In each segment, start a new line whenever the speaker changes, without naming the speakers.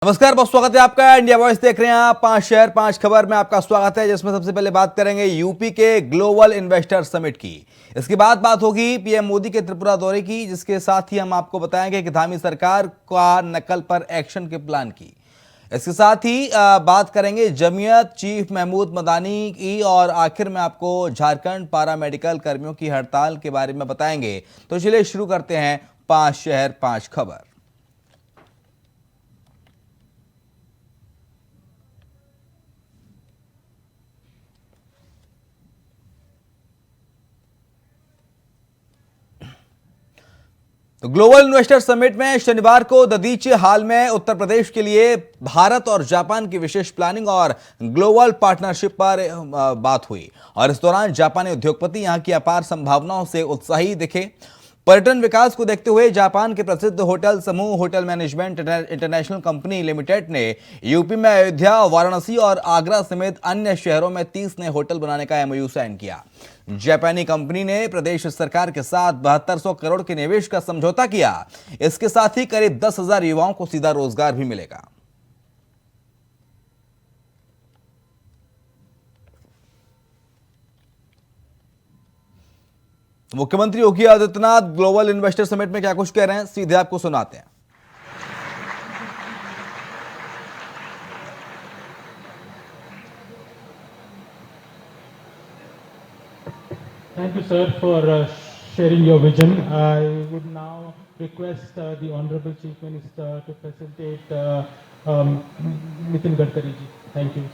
नमस्कार, बहुत स्वागत है आपका। इंडिया वॉइस देख रहे हैं आप। 5 शहर 5 खबर में आपका स्वागत है, जिसमें सबसे पहले बात करेंगे यूपी के ग्लोबल इन्वेस्टर समिट की। इसके बाद बात होगी पीएम मोदी के त्रिपुरा दौरे की, जिसके साथ ही हम आपको बताएंगे कि धामी सरकार का नकल पर एक्शन के प्लान की। इसके साथ ही बात करेंगे जमीयत चीफ महमूद मदानी की, और आखिर में आपको झारखंड पारा मेडिकल कर्मियों की हड़ताल के बारे में बताएंगे। तो चलिए शुरू करते हैं 5 शहर 5 खबर। तो ग्लोबल इन्वेस्टर समिट में शनिवार को ददीची हाल में उत्तर प्रदेश के लिए भारत और जापान की विशेष प्लानिंग और ग्लोबल पार्टनरशिप पर बात हुई, और इस दौरान जापानी उद्योगपति यहां की अपार संभावनाओं से उत्साही दिखे। पर्यटन विकास को देखते हुए जापान के प्रसिद्ध होटल समूह hotel management international company limited ने यूपी में अयोध्या, वाराणसी और आगरा समेत अन्य शहरों में 30 नए होटल बनाने का एमओयू साइन किया। जापानी कंपनी ने प्रदेश सरकार के साथ 7200 करोड़ के निवेश का समझौता किया। इसके साथ ही करीब 10,000 युवाओं को सीधा रोजगार भी मिलेगा। मुख्यमंत्री Yogi Adityanath global investor summit में क्या कुछ कह रहे हैं, सीधे आपको सुनाते हैं।
Thank you, sir, for sharing your vision. I would now request the Honorable Chief Minister to facilitate Nitin Gadkari ji. Thank you.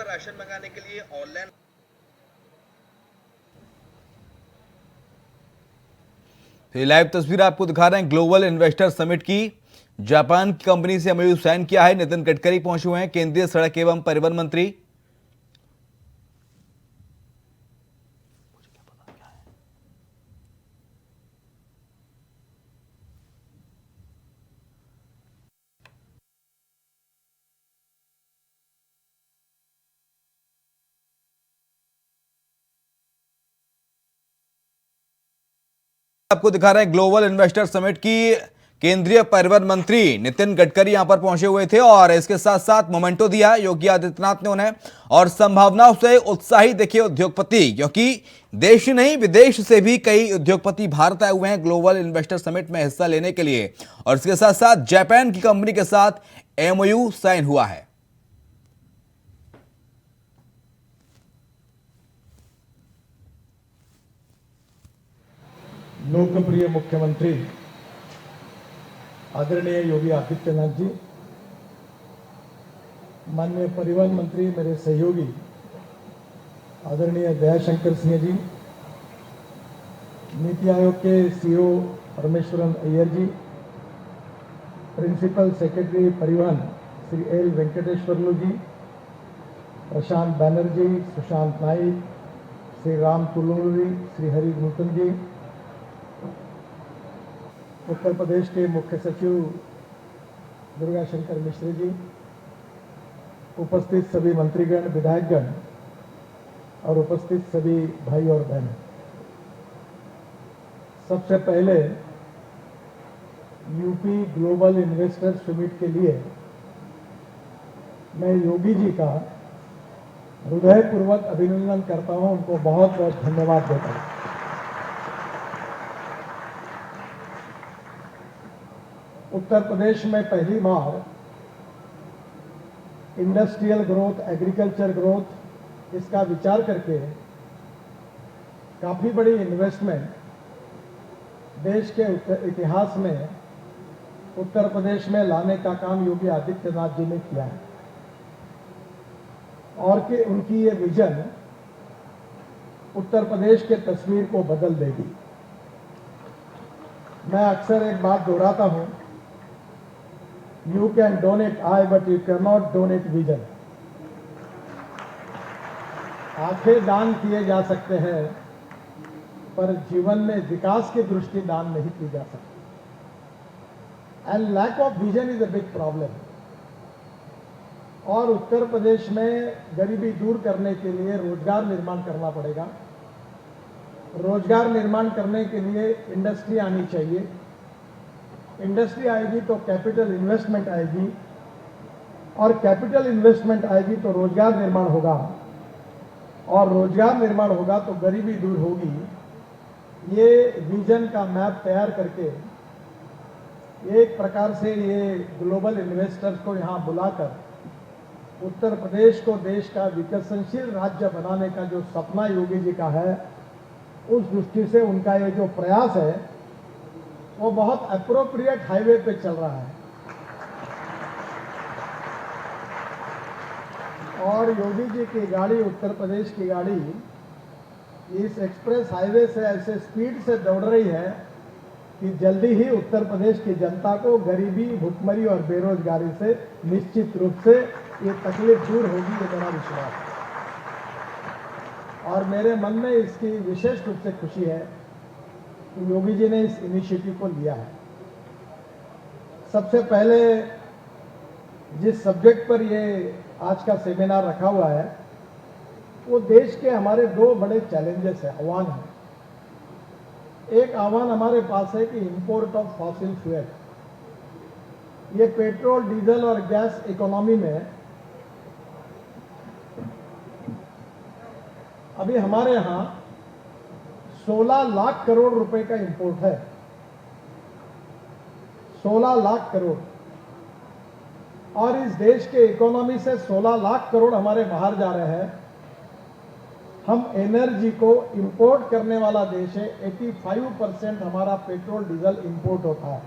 Ration मंगाने के लिए ऑनलाइन लाइव तस्वीर आपको दिखा रहे हैं ग्लोबल इन्वेस्टर समिट की। जापान की कंपनी से एमओयू साइन किया है। नितिन गडकरी पहुंचे हुए हैं, केंद्रीय सड़क एवं परिवहन मंत्री। आपको दिखा रहे हैं ग्लोबल इन्वेस्टर समिट की। केंद्रीय परिवहन मंत्री नितिन गडकरी यहां पर पहुंचे हुए थे, और इसके साथ साथ मोमेंटो दिया योगी आदित्यनाथ ने उन्हें, और संभावनाओं से उत्साही दिखे उद्योगपति, क्योंकि देश नहीं विदेश से भी कई उद्योगपति भारत आए हुए हैं ग्लोबल इन्वेस्टर समिट में हिस्सा लेने के लिए। और इसके साथ साथ जापान की कंपनी के साथ एमओयू साइन हुआ है।
लोकप्रिय मुख्यमंत्री आदरणीय योगी आदित्यनाथ जी, माननीय परिवहन मंत्री मेरे सहयोगी आदरणीय दयाशंकर सिंह जी, नीति आयोग के सीईओ परमेश्वरन अय्यर जी, प्रिंसिपल सेक्रेटरी परिवहन श्री एल वेंकटेश्वरलू जी, प्रशांत बैनर्जी, सुशांत नाइक, श्री राम तुलूरी, श्री हरि नूतन जी, उत्तर प्रदेश के मुख्य सचिव दुर्गा शंकर मिश्र जी, उपस्थित सभी मंत्रीगण, विधायकगण और उपस्थित सभी भाई और बहन, सबसे पहले यूपी ग्लोबल इन्वेस्टर समिट के लिए मैं योगी जी का हृदयपूर्वक अभिनंदन करता हूं, उनको बहुत बहुत धन्यवाद देता हूं। उत्तर प्रदेश में पहली बार इंडस्ट्रियल ग्रोथ, एग्रीकल्चर ग्रोथ, इसका विचार करके काफी बड़ी इन्वेस्टमेंट देश के इतिहास में उत्तर प्रदेश में लाने का काम योगी आदित्यनाथ जी ने किया है और कि उनकी ये विजन उत्तर प्रदेश के तस्वीर को बदल देगी। मैं अक्सर एक बात दोहराता हूं, you can donate I but you can not donate vision. आंखें दान किए जा सकते हैं पर जीवन में विकास की दृष्टि दान नहीं की जा सकती। And lack of vision is a big problem. और उत्तर प्रदेश में गरीबी दूर करने के लिए रोजगार निर्माण करना पड़ेगा। रोजगार निर्माण करने के लिए इंडस्ट्री आनी चाहिए। इंडस्ट्री आएगी तो कैपिटल इन्वेस्टमेंट आएगी और कैपिटल इन्वेस्टमेंट आएगी तो रोजगार निर्माण होगा और रोजगार निर्माण होगा तो गरीबी दूर होगी। ये विजन का मैप तैयार करके एक प्रकार से ये ग्लोबल इन्वेस्टर्स को यहाँ बुलाकर उत्तर प्रदेश को देश का विकसनशील राज्य बनाने का जो सपना योगी जी का है, उस दृष्टि से उनका ये जो प्रयास है वो बहुत एप्रोप्रिएट हाईवे पे चल रहा है। और योगी जी की गाड़ी, उत्तर प्रदेश की गाड़ी इस एक्सप्रेस हाईवे से ऐसे स्पीड से दौड़ रही है कि जल्दी ही उत्तर प्रदेश की जनता को गरीबी, भुखमरी और बेरोजगारी से निश्चित रूप से ये तकलीफ दूर होगी, ये मेरा विश्वास है। और मेरे मन में इसकी विशेष रूप से खुशी है कि योगी जी ने इस इनिशिएटिव को लिया है। सबसे पहले जिस सब्जेक्ट पर ये आज का सेमिनार रखा हुआ है वो देश के हमारे दो बड़े चैलेंजेस है, आह्वान है। एक आह्वान हमारे पास है कि इंपोर्ट ऑफ फॉसिल फ्यूल। ये पेट्रोल, डीजल और गैस इकोनॉमी में अभी हमारे यहाँ 16 लाख करोड़ रुपए का इंपोर्ट है। 16 लाख करोड़। और इस देश के इकोनॉमी से 16 लाख करोड़ हमारे बाहर जा रहे हैं। हम एनर्जी को इंपोर्ट करने वाला देश है। 85% हमारा पेट्रोल डीजल इंपोर्ट होता है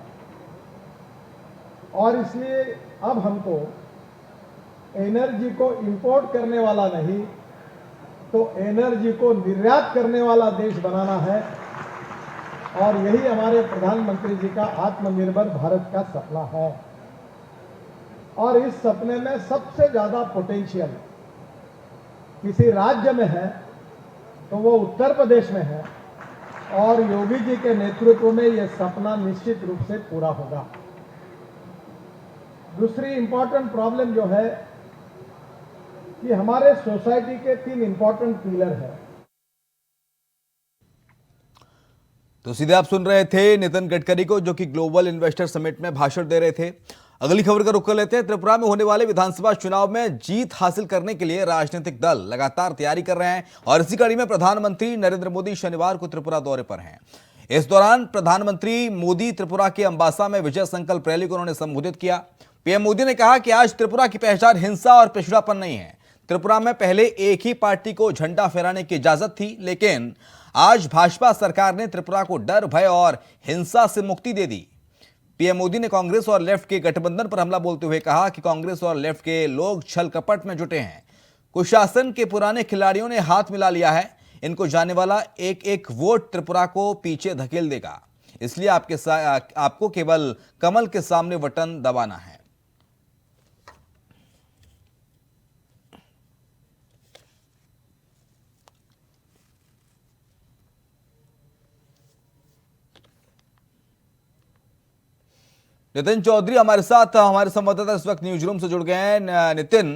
और इसलिए अब हमको एनर्जी को इंपोर्ट करने वाला नहीं तो एनर्जी को निर्यात करने वाला देश बनाना है। और यही हमारे प्रधानमंत्री जी का आत्मनिर्भर भारत का सपना है। और इस सपने में सबसे ज्यादा पोटेंशियल किसी राज्य में है तो वो उत्तर प्रदेश में है और योगी जी के नेतृत्व में यह सपना निश्चित रूप से पूरा होगा। दूसरी इंपॉर्टेंट प्रॉब्लम जो है कि हमारे सोसाइटी के 3 इंपॉर्टेंट पिलर है।
तो सीधे आप सुन रहे थे नितिन गडकरी को, जो कि ग्लोबल इन्वेस्टर समिट में भाषण दे रहे थे। अगली खबर का रुख कर लेते हैं। त्रिपुरा में होने वाले विधानसभा चुनाव में जीत हासिल करने के लिए राजनीतिक दल लगातार तैयारी कर रहे हैं और इसी कड़ी में प्रधानमंत्री नरेंद्र मोदी शनिवार को त्रिपुरा दौरे पर हैं। इस दौरान प्रधानमंत्री मोदी त्रिपुरा के अंबासा में विजय संकल्प रैली को उन्होंने संबोधित किया। पीएम मोदी ने कहा कि आज त्रिपुरा की पहचान हिंसा और पिछड़ापन नहीं है। त्रिपुरा में पहले एक ही पार्टी को झंडा फहराने की इजाजत थी, लेकिन आज भाजपा सरकार ने त्रिपुरा को डर, भय और हिंसा से मुक्ति दे दी। पीएम मोदी ने कांग्रेस और लेफ्ट के गठबंधन पर हमला बोलते हुए कहा कि कांग्रेस और लेफ्ट के लोग छल कपट में जुटे हैं। कुशासन के पुराने खिलाड़ियों ने हाथ मिला लिया है। इनको जाने वाला एक एक वोट त्रिपुरा को पीछे धकेल देगा। इसलिए आपको केवल कमल के सामने बटन दबाना है। नितिन चौधरी हमारे साथ, हमारे संवाददाता इस वक्त न्यूज रूम से जुड़ गए हैं। नितिन,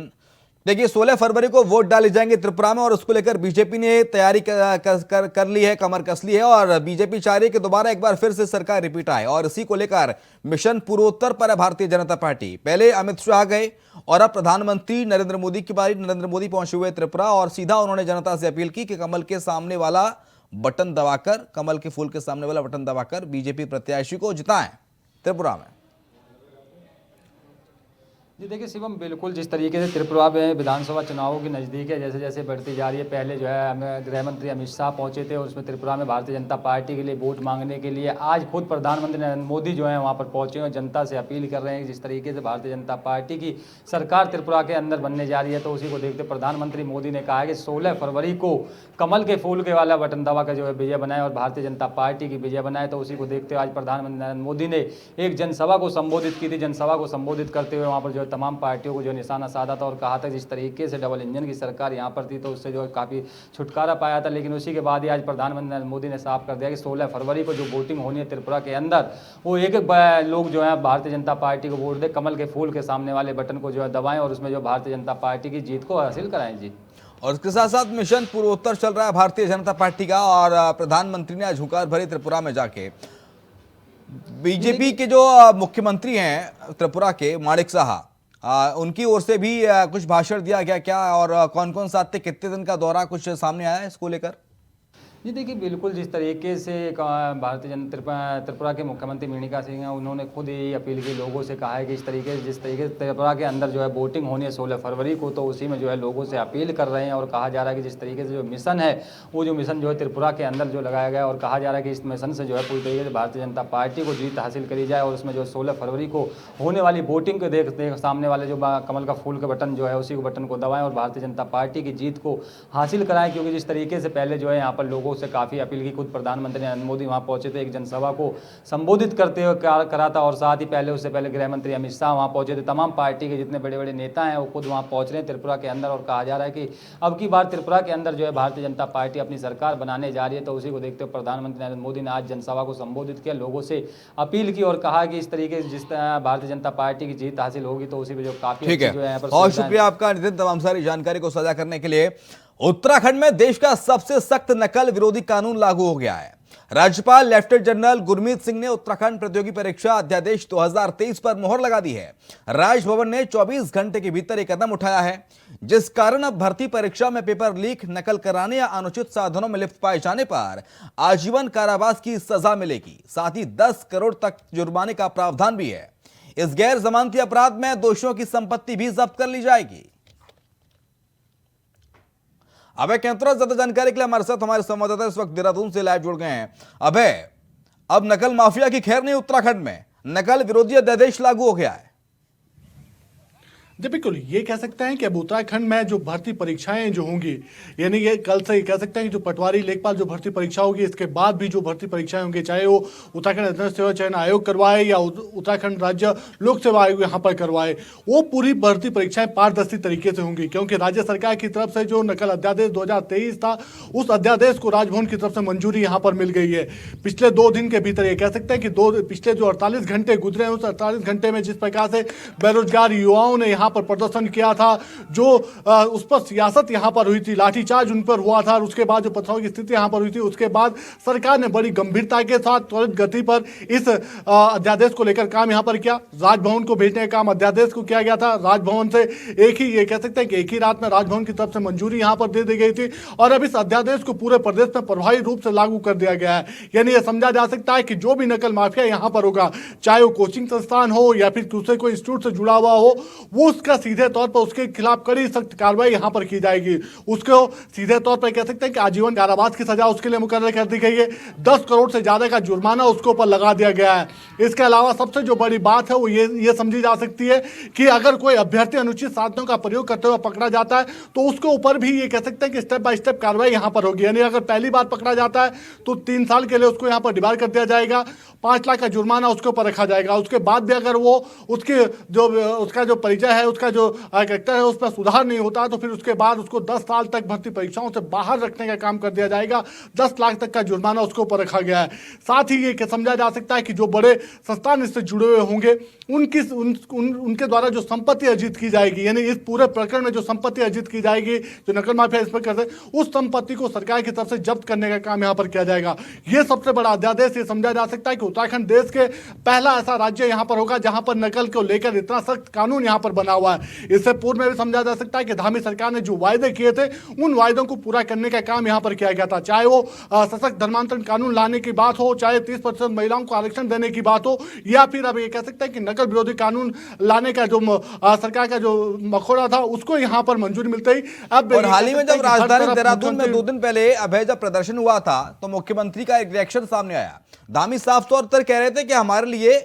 देखिए 16 फरवरी को वोट डाले जाएंगे त्रिपुरा में और उसको लेकर बीजेपी ने तैयारी कर ली है, कमर कस ली है और बीजेपी चाह रही है कि दोबारा एक बार फिर से सरकार रिपीट आए और इसी को लेकर मिशन पूर्वोत्तर पर है भारतीय जनता पार्टी। पहले अमित शाह गए और अब प्रधानमंत्री नरेंद्र मोदी की बारी। नरेंद्र मोदी पहुंचे हुए त्रिपुरा और सीधा उन्होंने जनता से अपील की कि कमल के सामने वाला बटन दबाकर, कमल के फूल के सामने वाला बटन दबाकर बीजेपी प्रत्याशी को जिताएं त्रिपुरा में।
जी देखिए शिवम, बिल्कुल जिस तरीके से त्रिपुरा में विधानसभा चुनावों की नज़दीक है जैसे जैसे बढ़ती जा रही है, पहले जो है हमें गृह मंत्री अमित शाह पहुंचे थे और उसमें त्रिपुरा में भारतीय जनता पार्टी के लिए वोट मांगने के लिए आज खुद प्रधानमंत्री नरेंद्र मोदी जो है वहां पर पहुंचे और जनता से अपील कर रहे हैं। जिस तरीके से भारतीय जनता पार्टी की सरकार त्रिपुरा के अंदर बनने जा रही है, तो उसी को देखते प्रधानमंत्री मोदी ने कहा है कि 16 फरवरी को कमल के फूल के वाला बटन दबा का जो है विजय बनाए और भारतीय जनता पार्टी की विजय बनाए। तो उसी को देखते हुए आज प्रधानमंत्री नरेंद्र मोदी ने एक जनसभा को संबोधित की थी। जनसभा को संबोधित करते हुए वहाँ पर जो है तमाम पार्टियों को जो निशाना साधा था और कहा था जिस तरीके से डबल इंजन की सरकार यहाँ पर थी तो उससे जो है काफ़ी छुटकारा पाया था। लेकिन उसी के बाद ही आज प्रधानमंत्री नरेंद्र मोदी ने साफ कर दिया कि 16 फरवरी को जो वोटिंग होनी है त्रिपुरा के अंदर, वो एक एक लोग जो है भारतीय जनता पार्टी को वोट दे, कमल के फूल के सामने वाले बटन को जो है दबाएं और उसमें जो भारतीय जनता पार्टी की जीत को हासिल कराएं। जी,
और इसके साथ साथ मिशन पूर्वोत्तर चल रहा है भारतीय जनता पार्टी का, और प्रधानमंत्री ने आज हुंकार भरी त्रिपुरा में जाके बीजेपी के जो मुख्यमंत्री हैं त्रिपुरा के माणिक साहा, उनकी ओर से भी कुछ भाषण दिया गया क्या, और कौन कौन साथ थे, कितने दिन का दौरा कुछ सामने आया है इसको लेकर?
जी देखिए, बिल्कुल जिस तरीके से भारतीय जनता त्रिपुरा के मुख्यमंत्री मेनका सिंह हैं, उन्होंने खुद यही अपील की, लोगों से कहा है कि जिस तरीके से त्रिपुरा के अंदर जो है वोटिंग होनी है 16 फरवरी को, तो उसी में जो है लोगों से अपील कर रहे हैं और कहा जा रहा है कि जिस तरीके से जो मिशन है वो जो मिशन जो है त्रिपुरा के अंदर जो लगाया गया है और कहा जा रहा है कि इस मिशन से जो है पूरी तरीके से भारतीय जनता पार्टी को जीत हासिल करी जाए और उसमें जो 16 फरवरी को होने वाली वोटिंग को देख सामने वाले जो कमल का फूल का बटन जो है उसी को बटन को दबाएं और भारतीय जनता पार्टी की जीत को हासिल कराएं। क्योंकि जिस तरीके से पहले जो है यहाँ पर लोगों से काफ़ी अपील की, खुद प्रधानमंत्री नरेंद्र मोदी वहां पहुंचे थे, एक जनसभा को संबोधित करते हुए करा था और साथ ही उससे पहले गृह मंत्री अमित शाह वहां पहुंचे थे। तमाम पार्टी के जितने बड़े बड़े नेता हैं वो खुद वहां पहुंच रहे हैं त्रिपुरा के अंदर और कहा जा रहा है कि अब की बार त्रिपुरा के अंदर जो है भारतीय जनता पार्टी अपनी सरकार बनाने जा रही है। तो उसी को देखते हुए प्रधानमंत्री नरेंद्र मोदी ने आज जनसभा को संबोधित किया, लोगों से अपील की और कहा कि इस तरीके से जिस तरह भारतीय जनता पार्टी की जीत हासिल होगी तो उसी में जो काफी
ठीक है, बहुत शुक्रिया आपका नितिन तमाम सारी जानकारी को साझा करने के लिए। उत्तराखंड में देश का सबसे सख्त नकल विरोधी कानून लागू हो गया है। राज्यपाल लेफ्टिनेंट जनरल गुरमीत सिंह ने उत्तराखंड प्रतियोगी परीक्षा अध्यादेश 2023 पर मोहर लगा दी है। राजभवन ने 24 घंटे के भीतर एक कदम उठाया है, जिस कारण अब भर्ती परीक्षा में पेपर लीक, नकल कराने या अनुचित साधनों में लिप्त पाए जाने पर आजीवन कारावास की सजा मिलेगी। साथ ही 10 करोड़ तक जुर्माने का प्रावधान भी है। इस गैर जमानती अपराध में दोषियों की संपत्ति भी जब्त कर ली जाएगी। अभय कैंतरा ज्यादा जानकारी के लिए हमारे साथ हमारे संवाददाता इस वक्त देहरादून से लाइव जुड़ गए हैं। अभय, अब नकल माफिया की खैर नहीं, उत्तराखंड में नकल विरोधी अध्यादेश लागू हो गया है।
जी बिल्कुल, ये कह सकते हैं कि अब उत्तराखंड में जो भर्ती परीक्षाएं जो होंगी, यानी ये कल से ये कह सकते हैं कि जो पटवारी लेखपाल जो भर्ती परीक्षा होगी, इसके बाद भी जो भर्ती परीक्षाएं होंगी, चाहे वो उत्तराखंड अध्ययन सेवा चयन आयोग करवाए या उत्तराखंड राज्य लोक सेवा आयोग यहाँ पर करवाए, वो पूरी भर्ती परीक्षाएं पारदर्शी तरीके से होंगी। क्योंकि राज्य सरकार की तरफ से जो नकल अध्यादेश 2023 था, उस अध्यादेश को राजभवन की तरफ से मंजूरी यहाँ पर मिल गई है। पिछले 2 दिन के भीतर ये कह सकते हैं कि पिछले जो 48 घंटे गुजरे हैं, उस 48 घंटे में जिस प्रकार से बेरोजगार युवाओं ने पर प्रदर्शन किया था, जो उस पर सियासत यहां पर हुई थी, लाठीचार्ज उन पर हुआ था और उसके बाद जो पथराव की स्थिति यहां पर हुई थी, उसके बाद सरकार ने बड़ी गंभीरता के साथ त्वरित गति पर इस अध्यादेश को लेकर काम यहां पर किया। राजभवन को भेजने का काम अध्यादेश को किया गया था। राजभवन से ये कह सकते हैं कि एक ही रात में राजभवन की तरफ से मंजूरी यहां पर दे दी गई थी और अब इस अध्यादेश को पूरे प्रदेश में प्रभावी रूप से लागू कर दिया गया है। यानी यह समझा जा सकता है कि जो भी नकल माफिया यहां पर होगा, चाहे वो कोचिंग संस्थान हो या फिर दूसरे कोई इंस्टीट्यूट से जुड़ा हुआ हो, वो उसका सीधे तौर पर उसके खिलाफ कड़ी सख्त कार्रवाई यहां पर की जाएगी। उसको सीधे तौर पर कह सकते हैं कि आजीवन कारावास की सजा उसके लिए मुकर्रर कर दी गई है। 10 करोड़ से ज्यादा का जुर्माना उसके ऊपर लगा दिया गया है। इसके अलावा सबसे जो बड़ी बात है वो ये समझी जा सकती है कि अगर कोई अभ्यर्थी अनुचित साधनों का प्रयोग करते हुए पकड़ा जाता है तो उसके ऊपर भी ये कह सकते हैं कि स्टेप बाय स्टेप कार्रवाई यहां पर होगी। यानी अगर पहली बार पकड़ा जाता है तो 3 साल के लिए उसको यहां पर डिबार कर दिया जाएगा, 5 लाख का जुर्माना उसके ऊपर रखा जाएगा। उसके बाद भी अगर वो उसका जो परिचय है, उसका जो कैरेक्टर है, उस पर सुधार नहीं होता तो फिर उसके बाद उसको 10 साल तक भर्ती परीक्षाओं से बाहर रखने का काम कर दिया जाएगा। 10 लाख तक का जुर्माना उसके ऊपर रखा गया है। साथ ही ये समझा जा सकता है कि जो बड़े संस्थान इससे जुड़े हुए होंगे उनके द्वारा जो संपत्ति अर्जित की जाएगी, यानी इस पूरे प्रकरण में जो संपत्ति अर्जित की जाएगी, जो नकल माफिया इस पर करते हैं, उस संपत्ति को सरकार की तरफ से जब्त करने का काम यहाँ पर किया जाएगा। यह सबसे बड़ा अध्यादेश ये समझा जा सकता है कि उत्तराखंड देश के पहला ऐसा राज्य यहाँ पर होगा जहाँ पर नकल को लेकर इतना सख्त कानून यहाँ पर बना हुआ है। इससे पूर्व में भी समझा जा सकता है कि धामी सरकार ने जो वायदे किए थे उन वायदों को पूरा करने का काम यहाँ पर किया गया था, चाहे वो सशक्त धर्मांतरण कानून लाने की बात हो, चाहे 30% महिलाओं को आरक्षण देने की बात हो, या फिर अब ये कह सकते हैं कि नकल विरोधी कानून लाने का जो सरकार का जो मखौड़ा था उसको यहाँ पर मंजूरी मिलते ही अब
और हाल ही में जब राजधानी देहरादून में 2 दिन पहले अभय जब प्रदर्शन हुआ था तो मुख्यमंत्री का एक रिएक्शन सामने आया। धामी साफ तौर पर कह रहे थे कि हमारे लिए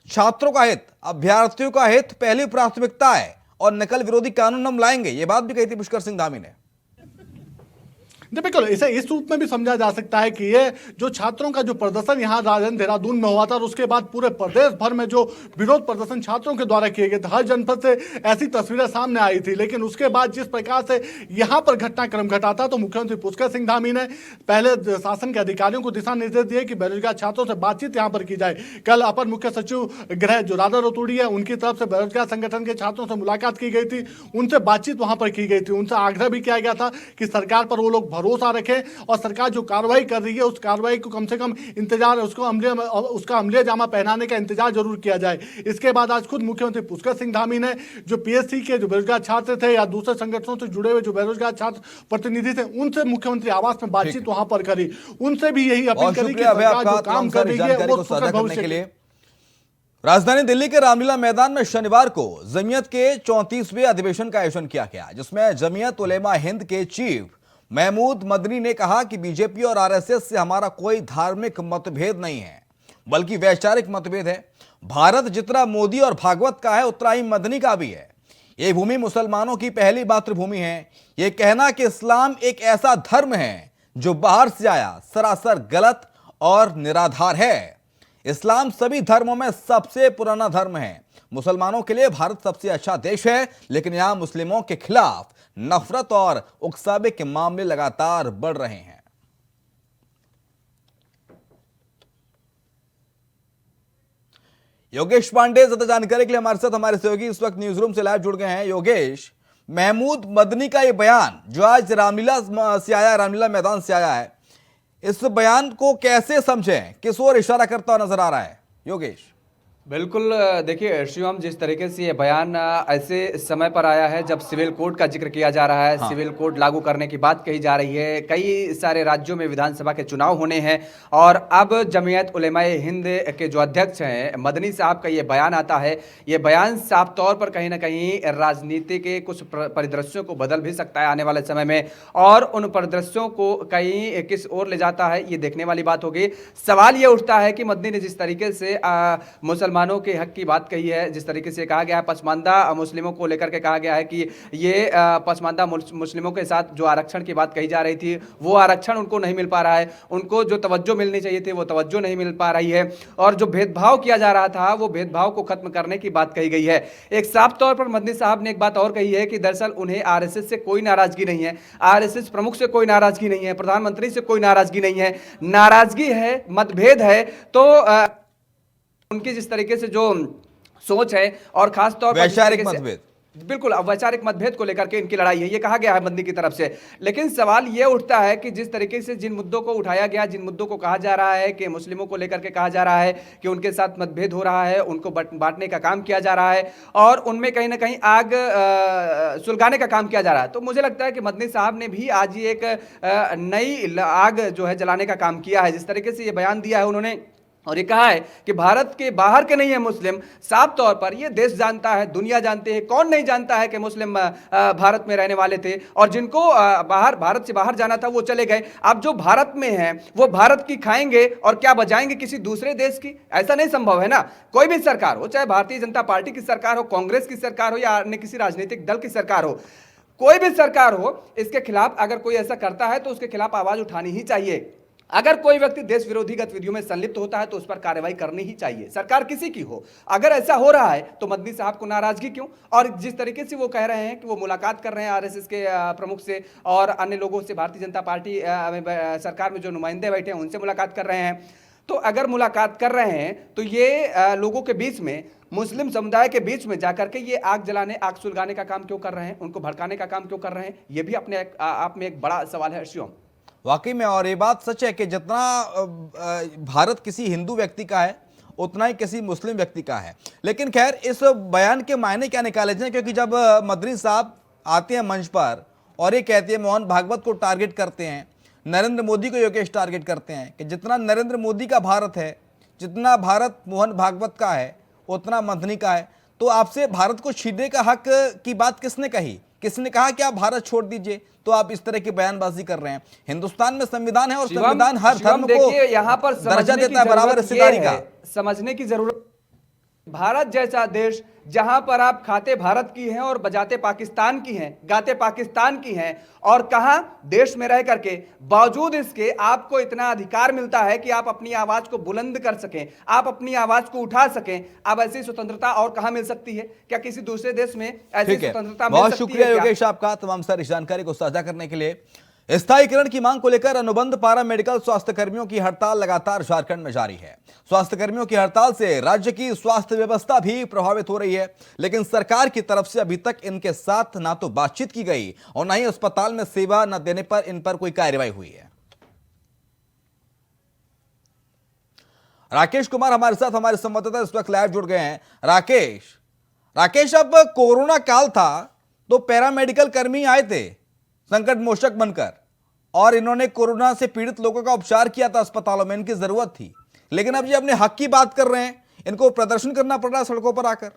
छात्रों का हित, अभ्यर्थियों का हित पहली प्राथमिकता है और नकल विरोधी कानून हम लाएंगे। ये बात भी कही थी पुष्कर सिंह धामी ने।
बिल्कुल इसे इस रूप में भी समझा जा सकता है कि ये जो छात्रों का जो प्रदर्शन यहाँ राजधानी देहरादून में हुआ था और उसके बाद पूरे प्रदेश भर में जो विरोध प्रदर्शन छात्रों के द्वारा किए गए थे, हर जनपद से ऐसी तस्वीरें सामने आई थी। लेकिन उसके बाद जिस प्रकार से यहाँ पर घटनाक्रम घटा था तो मुख्यमंत्री पुष्कर सिंह धामी ने पहले शासन के अधिकारियों को दिशा निर्देश दिए कि बेरोजगार छात्रों से बातचीत यहाँ पर की जाए। कल अपर मुख्य सचिव गृह जो राधा रतूड़ी है उनकी तरफ से बेरोजगार संगठन के छात्रों से मुलाकात की गई थी, उनसे बातचीत वहां पर की गई थी। उनसे आग्रह भी किया गया था कि सरकार पर वो लोग भरोसा रखें और सरकार जो कार्रवाई कर रही है उस कार्रवाई को कम से कम इंतजार, उसका अमलिया जामा पहनाने का इंतजार जरूर किया जाए। इसके बाद आज खुद मुख्यमंत्री पुष्कर सिंह धामी ने जो पीएससी के जो बेरोजगार छात्र थे या दूसरे संगठनों से जुड़े हुए जो बेरोजगार छात्र प्रतिनिधि थे उनसे मुख्यमंत्री आवास में बातचीत वहां पर करी, उनसे भी यही अपील करी कि सरकार जो काम कर रही है वो सुखद भविष्य के लिए।
राजधानी दिल्ली के रामलीला मैदान में शनिवार को जमीयत के 34वें अधिवेशन का आयोजन किया गया, जिसमें जमीयत उलेमा हिंद के चीफ महमूद मदनी ने कहा कि बीजेपी और आरएसएस से हमारा कोई धार्मिक मतभेद नहीं है बल्कि वैचारिक मतभेद है। भारत जितना मोदी और भागवत का है उतना ही मदनी का भी है। ये भूमि मुसलमानों की पहली मातृभूमि है। ये कहना कि इस्लाम एक ऐसा धर्म है जो बाहर से आया सरासर गलत और निराधार है। इस्लाम सभी धर्मों में सबसे पुराना धर्म है। मुसलमानों के लिए भारत सबसे अच्छा देश है, लेकिन यहां मुस्लिमों के खिलाफ नफरत और उकसावे के मामले लगातार बढ़ रहे हैं। योगेश पांडे ज्यादा जानकारी के लिए हमारे साथ हमारे सहयोगी इस वक्त न्यूज रूम से लाइव जुड़ गए हैं। योगेश, महमूद मदनी का यह बयान जो आज रामलीला मैदान से आया है, इस बयान को कैसे समझें, किस ओर इशारा करता हुआ नजर आ रहा है योगेश?
बिल्कुल, देखिए शिवम, जिस तरीके से ये बयान ऐसे समय पर आया है जब सिविल कोड का जिक्र किया जा रहा है, सिविल कोड लागू करने की बात कही जा रही है, कई सारे राज्यों में विधानसभा के चुनाव होने हैं और अब जमीयत उलेमाए हिंद के जो अध्यक्ष हैं मदनी साहब का ये बयान आता है। ये बयान साफ तौर पर कहीं ना कहीं राजनीति के कुछ परिदृश्यों को बदल भी सकता है आने वाले समय में, और उन परिदृश्यों को कहीं किस ओर ले जाता है ये देखने वाली बात होगी। सवाल ये उठता है कि मदनी ने जिस तरीके से मुसलमानों के हक की बात कही है, जिस तरीके से कहा गया है पसमानदा मुस्लिमों को लेकर के कहा गया है कि ये पसमानदा मुस्लिमों के साथ जो आरक्षण की बात कही जा रही थी वो आरक्षण उनको नहीं मिल पा रहा है, उनको जो तवज्जो मिलनी चाहिए थी वो तवज्जो नहीं मिल पा रही है, और जो भेदभाव किया जा रहा था वो भेदभाव को खत्म करने की बात कही गई है। एक साफ तौर पर मदनी साहब ने एक बात और कही है कि दरअसल उन्हें आरएसएस से कोई नाराजगी नहीं है, आरएसएस प्रमुख से कोई नाराजगी नहीं है, प्रधानमंत्री से कोई नाराजगी नहीं है। नाराजगी है, मतभेद है तो उनकी जिस तरीके से जो सोच है और खास तौर पर
वैचारिक मतभेद,
बिल्कुल वैचारिक मतभेद को लेकर के इनकी लड़ाई है, ये कहा गया है मदनी की तरफ से। लेकिन सवाल ये उठता है कि जिस तरीके से जिन मुद्दों को उठाया गया, जिन मुद्दों को कहा जा रहा है कि मुस्लिमों को लेकर के कहा जा रहा है कि उनके साथ मतभेद हो रहा है, उनको बांटने का काम किया जा रहा है और उनमें कहीं ना कहीं आग सुलगाने का काम किया जा रहा है, तो मुझे लगता है कि मदनी साहब ने भी आज ही एक नई आग जो है जलाने का काम किया है। जिस तरीके से ये बयान दिया है उन्होंने और ये कहा है कि भारत के बाहर के नहीं है मुस्लिम, साफ तौर पर ये देश जानता है, दुनिया जानते हैं, कौन नहीं जानता है कि मुस्लिम भारत में रहने वाले थे और जिनको भारत से बाहर जाना था वो चले गए। अब जो भारत में है वो भारत की खाएंगे और क्या बजाएंगे किसी दूसरे देश की? ऐसा नहीं संभव है ना। कोई भी सरकार हो, चाहे भारतीय जनता पार्टी की सरकार हो, कांग्रेस की सरकार हो या अन्य किसी राजनीतिक दल की सरकार हो, कोई भी सरकार हो, इसके खिलाफ अगर कोई ऐसा करता है तो उसके खिलाफ आवाज उठानी ही चाहिए। अगर कोई व्यक्ति देश विरोधी गतिविधियों में संलिप्त होता है तो उस पर कार्रवाई करनी ही चाहिए, सरकार किसी की हो। अगर ऐसा हो रहा है तो मदनी साहब को नाराजगी क्यों? और जिस तरीके से वो कह रहे हैं कि वो मुलाकात कर रहे हैं आरएसएस के प्रमुख से और अन्य लोगों से, भारतीय जनता पार्टी सरकार में जो नुमाइंदे बैठे हैं उनसे मुलाकात कर रहे हैं, तो अगर मुलाकात कर रहे हैं तो ये लोगों के बीच में, मुस्लिम समुदाय के बीच में जाकर के ये आग जलाने, आग सुलगाने का काम क्यों कर रहे हैं, उनको भड़काने का काम क्यों कर रहे हैं? ये भी अपने आप में एक बड़ा सवाल है शिवम।
वाकई में, और ये बात सच है कि जितना भारत किसी हिंदू व्यक्ति का है उतना ही किसी मुस्लिम व्यक्ति का है। लेकिन खैर, इस बयान के मायने क्या निकाले जाए, क्योंकि जब मदनी साहब आते हैं मंच पर और ये कहते हैं, मोहन भागवत को टारगेट करते हैं, नरेंद्र मोदी को योगेश टारगेट करते हैं कि जितना नरेंद्र मोदी का भारत है, जितना भारत मोहन भागवत का है, उतना मदनी का है, तो आपसे भारत को छीनने का हक की बात किसने कही? किसने कहा कि आप भारत छोड़ दीजिए? तो आप इस तरह की बयानबाजी कर रहे हैं। हिंदुस्तान में संविधान है और संविधान हर धर्म को
यहाँ पर
दर्जा देता है बराबर हिस्सेदारी का।
समझने की जरूरत, भारत जैसा देश जहां पर आप खाते भारत की हैं और बजाते पाकिस्तान की हैं, गाते पाकिस्तान की हैं, और कहां देश में रह करके बावजूद इसके आपको इतना अधिकार मिलता है कि आप अपनी आवाज को बुलंद कर सकें, आप अपनी आवाज को उठा सकें। अब ऐसी स्वतंत्रता और कहां मिल सकती है? क्या किसी दूसरे देश में ऐसी स्वतंत्रता मिल
बहुत
सकती है?
शुक्रिया योगेश आपका तमाम सारी जानकारी को साझा करने के लिए। स्थायीकरण की मांग को लेकर अनुबंध पारा मेडिकल स्वास्थ्य कर्मियों की हड़ताल लगातार झारखंड में जारी है। स्वास्थ्य कर्मियों की हड़ताल से राज्य की स्वास्थ्य व्यवस्था भी प्रभावित हो रही है, लेकिन सरकार की तरफ से अभी तक इनके साथ ना तो बातचीत की गई और ना ही अस्पताल में सेवा न देने पर इन पर कोई कार्रवाई हुई है। राकेश कुमार हमारे साथ, हमारे संवाददाता इस वक्त लाइव जुड़ गए हैं। राकेश, अब कोरोना काल था तो पैरामेडिकल कर्मी आए थे संकट मोचक बनकर और इन्होंने कोरोना से पीड़ित लोगों का उपचार किया था अस्पतालों में, इनकी जरूरत थी। लेकिन अब ये अपने हक की बात कर रहे हैं, इनको प्रदर्शन करना पड़ रहा है सड़कों पर आकर।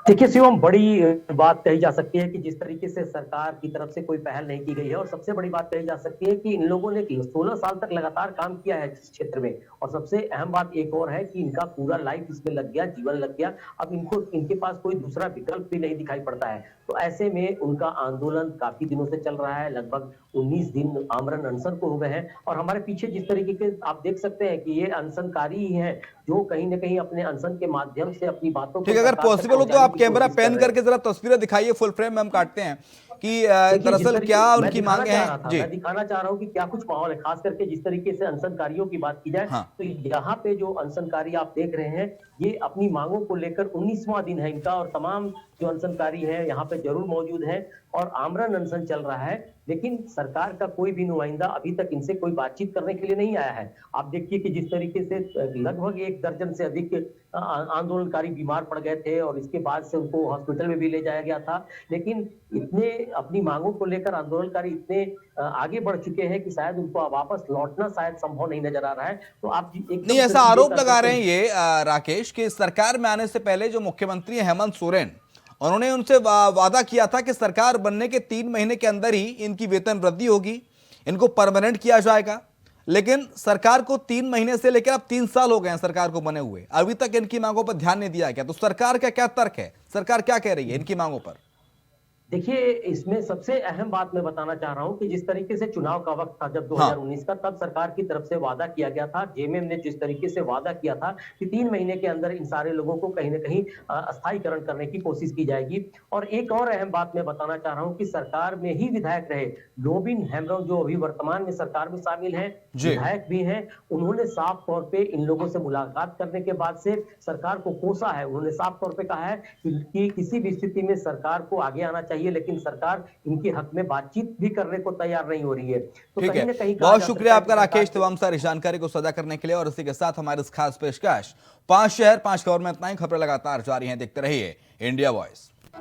देखिए शिवम, बड़ी बात कही जा सकती है कि जिस तरीके से सरकार की तरफ से कोई पहल नहीं की गई है, और सबसे बड़ी बात कही जा सकती है कि इन लोगों ने 16 साल तक लगातार काम किया है इस क्षेत्र में, और सबसे अहम बात एक और है कि इनका पूरा लाइफ इसमें लग गया, जीवन लग गया। अब इनके पास कोई दूसरा विकल्प भी नहीं दिखाई पड़ता है। तो ऐसे में उनका आंदोलन काफी दिनों से चल रहा है, लगभग 19 दिन आमरण अनशन को हो गए हैं। और हमारे पीछे जिस तरीके के आप देख सकते हैं कि ये अनशनकारी ही है जो कहीं ना कहीं अपने अनशन के माध्यम से अपनी बातों को,
अगर पॉसिबल हो तो आप कैमरा पैन करके जरा तस्वीरें दिखाइए, फुल फ्रेम में हम काटते हैं कि दरअसल क्या उनकी मांगे हैं। जी,
मैं दिखाना चाह रहा हूं कि क्या कुछ माहौल है, खास करके जिस तरीके से अनशनकारियों की बात की जाए।
हाँ।
तो यहाँ पे जो अनशनकारी आप देख रहे हैं, ये अपनी मांगों को लेकर 19वां दिन है इनका, और तमाम जो अनशनकारी है यहाँ पे जरूर मौजूद है और आमरण अनशन चल रहा है। लेकिन सरकार का कोई भी नुमाइंदा अभी तक इनसे कोई बातचीत करने के लिए नहीं आया है। आप देखिए कि जिस तरीके से लगभग 1 दर्जन से अधिक आंदोलनकारी बीमार पड़ गए थे और इसके बाद से उनको हॉस्पिटल में भी ले जाया गया था। लेकिन इतने अपनी मांगों को लेकर आंदोलनकारी इतने आगे बढ़ चुके हैं कि शायद उनको वापस लौटना शायद संभव नहीं नजर आ रहा है। तो आप
नहीं, ऐसा आरोप लगा रहे हैं ये राकेश कि सरकार में आने से पहले जो मुख्यमंत्री हैं हेमंत सोरेन, उन्होंने उनसे वादा किया था कि सरकार बनने के 3 महीने के अंदर ही इनकी वेतन वृद्धि होगी, इनको परमानेंट किया जाएगा। लेकिन सरकार को 3 महीने से लेकर अब 3 साल हो गए हैं सरकार को बने हुए, अभी तक इनकी मांगों पर ध्यान नहीं दिया गया। तो सरकार का क्या तर्क है, सरकार क्या कह रही है इनकी मांगों पर?
देखिए, इसमें सबसे अहम बात मैं बताना चाह रहा हूं कि जिस तरीके से चुनाव का वक्त था जब 2019 का, तब सरकार की तरफ से वादा किया गया था, जेएमएम ने जिस तरीके से वादा किया था कि 3 महीने के अंदर इन सारे लोगों को कहीं ना कहीं अस्थायीकरण करने की कोशिश की जाएगी। और एक और अहम बात मैं बताना चाह रहा हूं कि सरकार में ही विधायक रहे रोबिन हेम्ब्रम, जो अभी वर्तमान में सरकार में शामिल है, विधायक भी हैं, उन्होंने साफ तौर पे इन लोगों से मुलाकात करने के बाद से सरकार को कोसा है। उन्होंने साफ तौर पे कहा है कि किसी भी स्थिति में सरकार को आगे आना चाहिए, लेकिन सरकार इनके हक में बातचीत भी करने को तैयार नहीं हो रही है। तो
ठीक
कहीं ना
है,
कहीं
बहुत शुक्रिया आपका राकेश तमाम सारी जानकारी को साझा करने के लिए। और इसी के साथ हमारे इस खास पेशकश 5 शहर 5 खबर में इतना ही। खबरें लगातार जारी हैं, देखते रहिए इंडिया वॉइस।